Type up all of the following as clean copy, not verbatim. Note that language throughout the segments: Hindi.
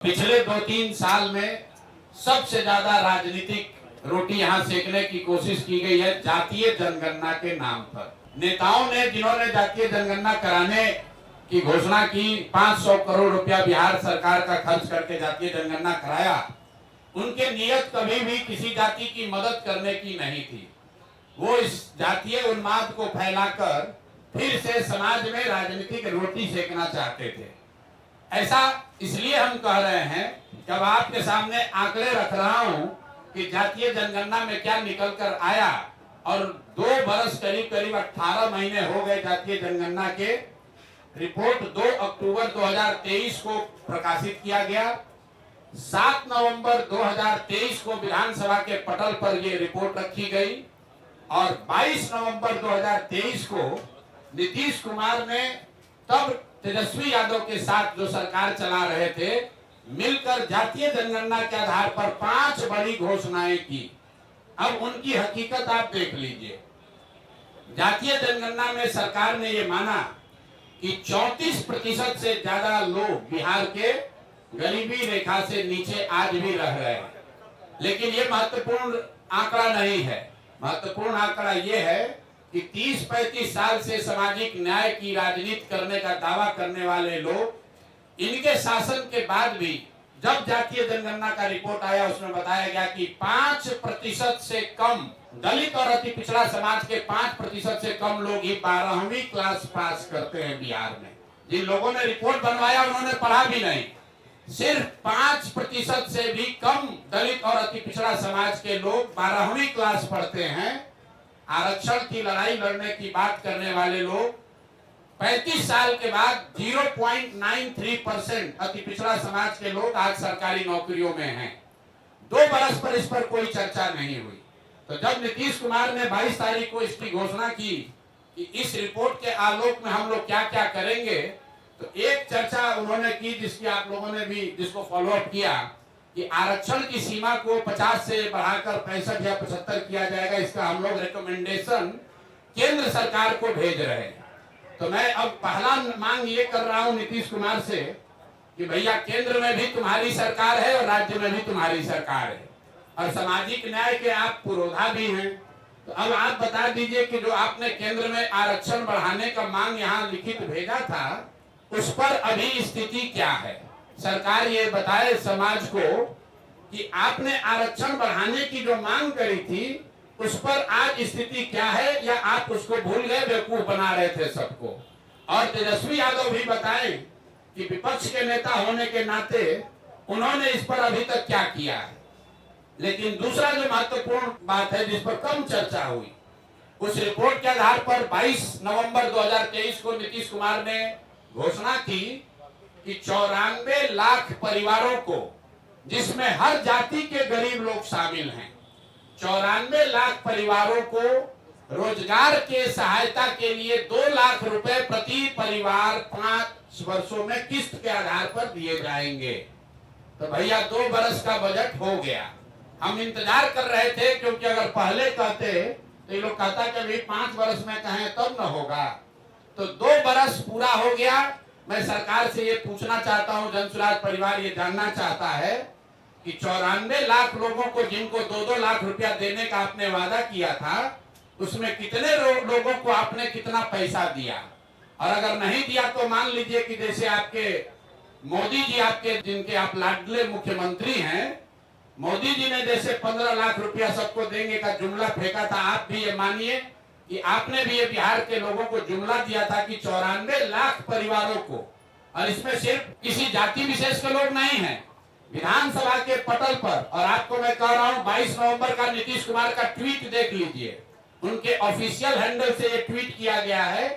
पिछले 2-3 साल में सबसे ज्यादा राजनीतिक रोटी यहाँ सेकने की कोशिश की गई है जातीय जनगणना के नाम पर। नेताओं ने जिन्होंने जातीय जनगणना कराने की घोषणा की, 500 करोड़ रुपया बिहार सरकार का खर्च करके जातीय जनगणना कराया, उनके नियत कभी भी किसी जाति की मदद करने की नहीं थी। वो इस जातीय उन्माद को फैलाकर फिर से समाज में राजनीतिक रोटी सेकना चाहते थे। ऐसा इसलिए हम कह रहे हैं कि अब आपके सामने आंकड़े रख रहा हूं कि जातीय जनगणना में क्या निकल कर आया, और 2 बरस करीब 18 महीने हो गए जातीय जनगणना के। रिपोर्ट 2 अक्टूबर 2023 को प्रकाशित किया गया। 7 नवंबर 2023 को विधानसभा के पटल पर ये रिपोर्ट रखी गई और 22 नवंबर 2023 को नीतीश कुमार ने तब तेजस्वी यादव के साथ जो सरकार चला रहे थे मिलकर जातीय जनगणना के आधार पर 5 बड़ी घोषणाएं की। अब उनकी हकीकत आप देख लीजिए। जातीय जनगणना में सरकार ने ये माना कि 34% से ज्यादा लोग बिहार के गरीबी रेखा से नीचे आज भी रह रहे हैं। लेकिन ये महत्वपूर्ण आंकड़ा नहीं है। महत्वपूर्ण आंकड़ा ये है कि 30-35 साल से सामाजिक न्याय की राजनीति करने का दावा करने वाले लोग, इनके शासन के बाद भी जब जातीय जनगणना का रिपोर्ट आया उसमें बताया गया कि 5% से कम दलित और अति पिछड़ा समाज के 5% से कम लोग ही 12वीं क्लास पास करते हैं बिहार में। जिन लोगों ने रिपोर्ट बनवाया उन्होंने पढ़ा भी नहीं। सिर्फ 5% से भी कम दलित और अति पिछड़ा समाज के लोग 12वीं क्लास पढ़ते हैं। आरक्षण की लड़ाई लड़ने की बात करने वाले लोग 35 साल के बाद 0.93% अति पिछड़ा समाज के लोग आज सरकारी नौकरियों में हैं। 2 बरस पर इस पर कोई चर्चा नहीं हुई। तो जब नीतीश कुमार ने 22 तारीख को इसकी घोषणा की कि इस रिपोर्ट के आलोक में हम लोग क्या क्या करेंगे, तो एक चर्चा उन्होंने की जिसकी आप लोगों ने भी जिसको फॉलोअप किया कि आरक्षण की सीमा को 50 से बढ़ाकर 65 या 75 किया जाएगा। इसका हम लोग रिकमेंडेशन केंद्र सरकार को भेज रहे हैं। तो मैं अब पहला मांग ये कर रहा हूं नीतीश कुमार से कि भैया केंद्र में भी तुम्हारी सरकार है और राज्य में भी तुम्हारी सरकार है और सामाजिक न्याय के आप पुरोधा भी हैं। तो अब आप बता दीजिए कि जो आपने केंद्र में आरक्षण बढ़ाने का मांग यहाँ लिखित भेजा था उस पर अभी स्थिति क्या है। सरकार ये बताए समाज को कि आपने आरक्षण बढ़ाने की जो मांग करी थी उस पर आज स्थिति क्या है, या आप उसको भूल गए, बेवकूफ बना रहे थे सबको। और तेजस्वी यादव भी बताएं कि विपक्ष के नेता होने के नाते उन्होंने इस पर अभी तक क्या किया है। लेकिन दूसरा जो महत्वपूर्ण बात है जिस पर कम चर्चा हुई, उस रिपोर्ट के आधार पर 22 नवंबर 2023 को नीतीश कुमार ने घोषणा की कि 94 लाख परिवारों को, जिसमें हर जाति के गरीब लोग शामिल हैं, 94 लाख परिवारों को रोजगार के सहायता के लिए 2 लाख रुपए प्रति परिवार 5 वर्षों में किस्त के आधार पर दिए जाएंगे। तो भैया 2 बरस का बजट हो गया। हम इंतजार कर रहे थे क्योंकि अगर पहले कहते तो ये लोग कहता कि अभी 5 बरस में कहें तब न होगा। तो 2 बरस पूरा हो गया। मैं सरकार से ये पूछना चाहता हूं, जनसुराज परिवार ये जानना चाहता है कि 94 लाख लोगों को जिनको 2-2 लाख रुपया देने का आपने वादा किया था, उसमें कितने लोगों को आपने कितना पैसा दिया। और अगर नहीं दिया तो मान लीजिए कि जैसे आपके मोदी जी, आपके जिनके आप लाडले मुख्यमंत्री हैं, मोदी जी ने जैसे 15 लाख रुपया सबको देंगे का जुमला फेंका था, आप भी ये मानिए कि आपने भी ये बिहार के लोगों को जुमला दिया था कि 94 लाख परिवारों को, और इसमें सिर्फ किसी जाति विशेष के लोग नहीं हैं, विधानसभा के पटल पर। और आपको मैं कह रहा हूं 22 नवंबर का नीतीश कुमार का ट्वीट देख लीजिए, उनके ऑफिशियल हैंडल से ये ट्वीट किया गया है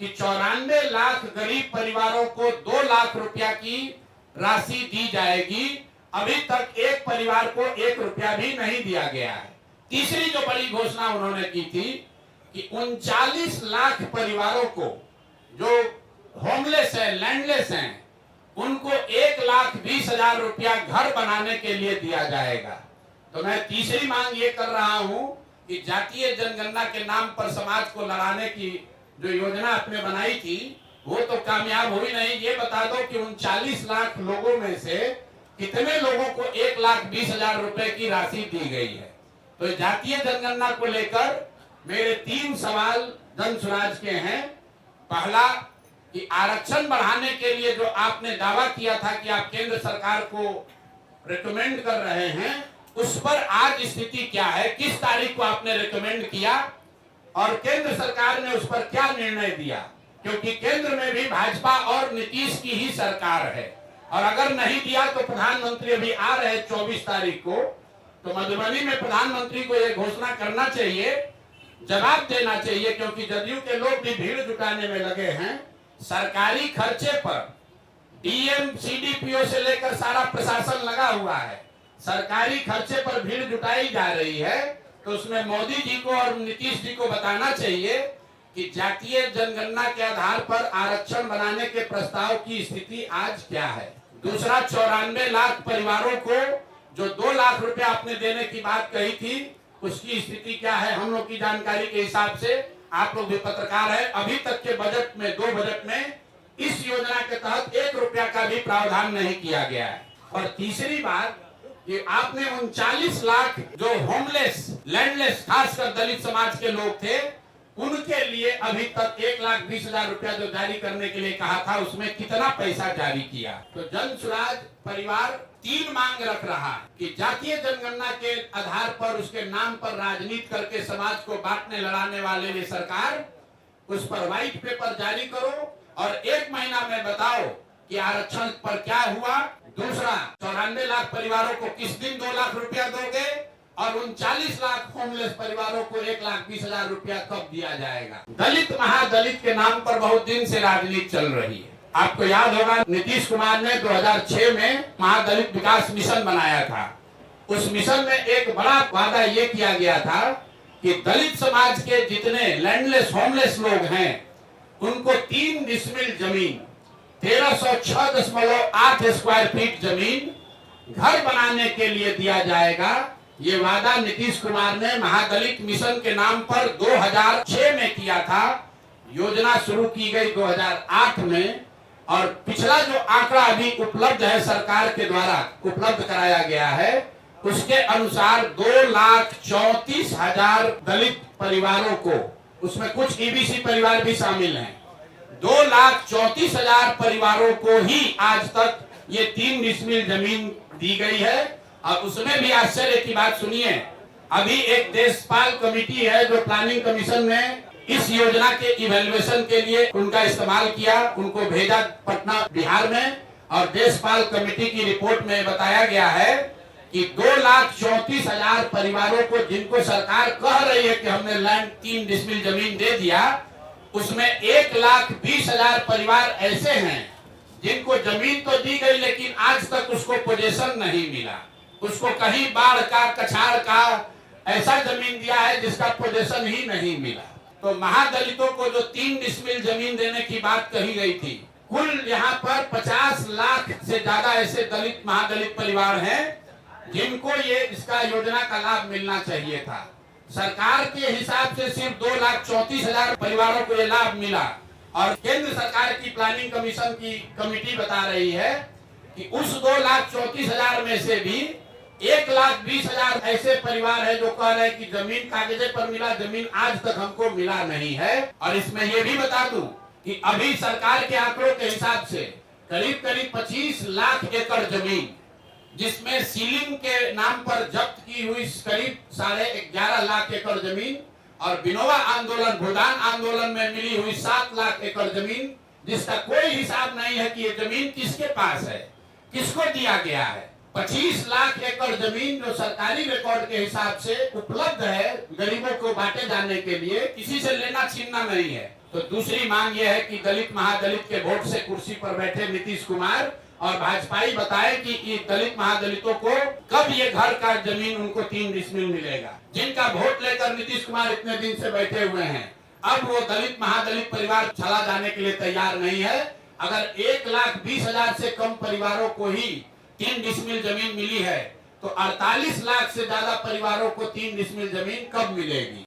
कि 94 लाख गरीब परिवारों को 2 लाख रुपया की राशि दी जाएगी। अभी तक एक परिवार को 1 रुपया भी नहीं दिया गया है। तीसरी जो बड़ी घोषणा उन्होंने की थी कि 39 लाख परिवारों को जो होमलेस है, लैंडलेस हैं, उनको 1,20,000 रुपया घर बनाने के लिए दिया जाएगा। तो मैं तीसरी मांग ये कर रहा हूं कि जातीय जनगणना के नाम पर समाज को लड़ाने की जो योजना आपने बनाई थी वो तो कामयाब हुई नहीं। ये बता दो कि 39 लाख लोगों में से कितने लोगों को 1,20,000 रुपए की राशि दी गई है। तो जातीय जनगणना को लेकर मेरे 3 सवाल जन स्वराज के हैं। पहला कि आरक्षण बढ़ाने के लिए जो आपने दावा किया था कि आप केंद्र सरकार को रिकमेंड कर रहे हैं, उस पर आज स्थिति क्या है, किस तारीख को आपने रिकमेंड किया और केंद्र सरकार ने उस पर क्या निर्णय दिया, क्योंकि केंद्र में भी भाजपा और नीतीश की ही सरकार है। और अगर नहीं दिया तो प्रधानमंत्री अभी आ रहे 24 तारीख को, तो मधुबनी में प्रधानमंत्री को यह घोषणा करना चाहिए, जवाब देना चाहिए, क्योंकि जदयू के लोग भी भीड़ जुटाने में लगे हैं। सरकारी खर्चे पर डीएम सीडीपीओ से लेकर सारा प्रशासन लगा हुआ है, सरकारी खर्चे पर भीड़ जुटाई जा रही है। तो उसमें मोदी जी को और नीतीश जी को बताना चाहिए कि जातीय जनगणना के आधार पर आरक्षण बनाने के प्रस्ताव की स्थिति आज क्या है। दूसरा, 94 लाख परिवारों को जो 2 लाख रुपए आपने देने की बात कही थी, उसकी स्थिति क्या है। हम लोग की जानकारी के हिसाब से, आप लोग भी पत्रकार है, अभी तक के बजट में, 2 बजट में इस योजना के तहत 1 रुपया का भी प्रावधान नहीं किया गया है। और तीसरी बात कि आपने 39 लाख जो होमलेस, लैंडलेस, खासकर दलित समाज के लोग थे, उनके लिए अभी तक 1,20,000 रुपया जो जारी करने के लिए कहा था, उसमें कितना पैसा जारी किया। तो जन स्वराज परिवार 3 मांग रख रहा है कि जातीय जनगणना के आधार पर, उसके नाम पर राजनीति करके समाज को बांटने लड़ाने वाले ये सरकार, उस पर व्हाइट पेपर जारी करो और 1 महीना में बताओ कि आरक्षण पर क्या हुआ। दूसरा, 94 लाख परिवारों को किस दिन 2 लाख रुपया दोगे और 39 लाख होमलेस परिवारों को 1,20,000 रुपया कब दिया जाएगा। दलित महादलित के नाम पर बहुत दिन से राजनीति चल रही है। आपको याद होगा, नीतीश कुमार ने 2006 में महादलित विकास मिशन बनाया था। उस मिशन में एक बड़ा वादा ये किया गया था कि दलित समाज के जितने लैंडलेस, होमलेस लोग हैं, उनको 3 डिसमिल जमीन, 1306.8 स्क्वायर फीट जमीन घर बनाने के लिए दिया जाएगा। ये वादा नीतीश कुमार ने महादलित मिशन के नाम पर 2006 में किया था। योजना शुरू की गई 2008 में, और पिछला जो आंकड़ा अभी उपलब्ध है, सरकार के द्वारा उपलब्ध कराया गया है, उसके अनुसार 2,34,000 दलित परिवारों को, उसमें कुछ ईबीसी परिवार भी शामिल हैं, 2,34,000 परिवारों को ही आज तक ये 3 डिसमिल जमीन दी गई है। और उसमें भी आश्चर्य की बात सुनिए, अभी एक देशपाल कमेटी है जो प्लानिंग कमीशन ने इस योजना के इवैल्यूएशन के लिए उनका इस्तेमाल किया, उनको भेजा पटना बिहार में, और देशपाल कमेटी की रिपोर्ट में बताया गया है कि 2,34,000 परिवारों को, जिनको सरकार कह रही है कि हमने लैंड 3 डिसमिल जमीन दे दिया, उसमें 1,20,000 परिवार ऐसे हैं जिनको जमीन तो दी गई लेकिन आज तक उसको पोजेशन नहीं मिला। उसको कहीं बाढ़ का, कछाड़ का ऐसा जमीन दिया है जिसका पोजेशन ही नहीं मिला। तो महादलितों को जो 3 डिसमिल जमीन देने की बात कही गई थी, कुल यहाँ पर 50 लाख से ज्यादा ऐसे दलित महादलित परिवार हैं जिनको ये इसका योजना का लाभ मिलना चाहिए था। सरकार के हिसाब से सिर्फ 2,34,000 परिवारों को ये लाभ मिला, और केंद्र सरकार की प्लानिंग कमीशन की कमेटी बता रही है कि उस 2,34,000 में से भी 1,20,000 ऐसे परिवार है जो कह रहे हैं कि जमीन कागजे पर मिला, जमीन आज तक हमको मिला नहीं है। और इसमें यह भी बता दूं कि अभी सरकार के आंकड़ों के हिसाब से करीब करीब 25 लाख एकड़ जमीन, जिसमें सीलिंग के नाम पर जब्त की हुई करीब 11.5 लाख एकड़ जमीन, और विनोबा आंदोलन, भूदान आंदोलन में मिली हुई 7 लाख एकड़ जमीन, जिसका कोई हिसाब नहीं है कि ये जमीन किसके पास है, किसको दिया गया है। 25 लाख एकड़ जमीन जो सरकारी रिकॉर्ड के हिसाब से उपलब्ध है गरीबों को बांटे जाने के लिए, किसी से लेना छीनना नहीं है। तो दूसरी मांग यह है कि दलित महादलित के वोट से कुर्सी पर बैठे नीतीश कुमार और भाजपाई बताए कि ये दलित महादलितों को कब ये घर का जमीन उनको 3 डिसमिल मिलेगा। जिनका वोट लेकर नीतीश कुमार इतने दिन से बैठे हुए हैं, अब वो दलित महादलित परिवार चला जाने के लिए तैयार नहीं है। अगर 1,20,000 से कम परिवारों को ही 3 डिसमिल जमीन मिली है, तो 48 लाख से ज्यादा परिवारों को 3 डिसमिल जमीन कब मिलेगी।